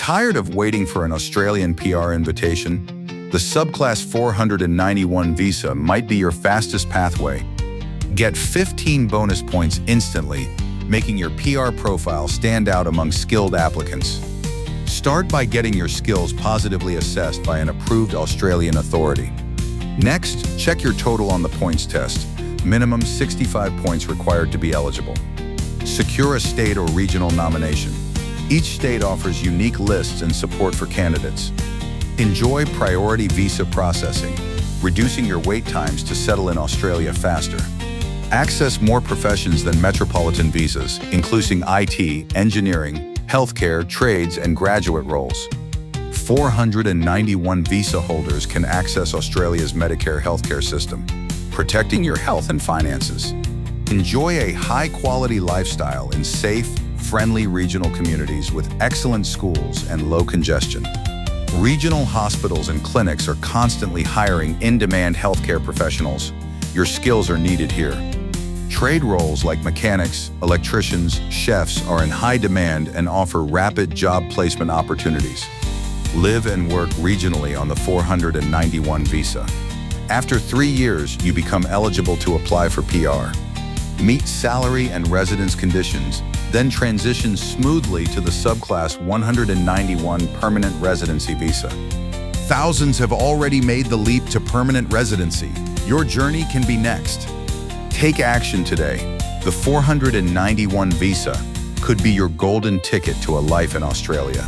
Tired of waiting for an Australian PR invitation? The Subclass 491 visa might be your fastest pathway. Get 15 bonus points instantly, making your PR profile stand out among skilled applicants. Start by getting your skills positively assessed by an approved Australian authority. Next, check your total on the points test. Minimum 65 points required to be eligible. Secure a state or regional nomination. Each state offers unique lists and support for candidates. Enjoy priority visa processing, reducing your wait times to settle in Australia faster. Access more professions than metropolitan visas, including IT, engineering, healthcare, trades, and graduate roles. 491 visa holders can access Australia's Medicare healthcare system, protecting your health and finances. Enjoy a high-quality lifestyle in safe, friendly regional communities with excellent schools and low congestion. Regional hospitals and clinics are constantly hiring in-demand healthcare professionals. Your skills are needed here. Trade roles like mechanics, electricians, chefs are in high demand and offer rapid job placement opportunities. Live and work regionally on the 491 visa. After 3 years, you become eligible to apply for PR. Meet salary and residence conditions, then transition smoothly to the Subclass 191 permanent residency visa. Thousands have already made the leap to permanent residency. Your journey can be next. Take action today. The 491 visa could be your golden ticket to a life in Australia.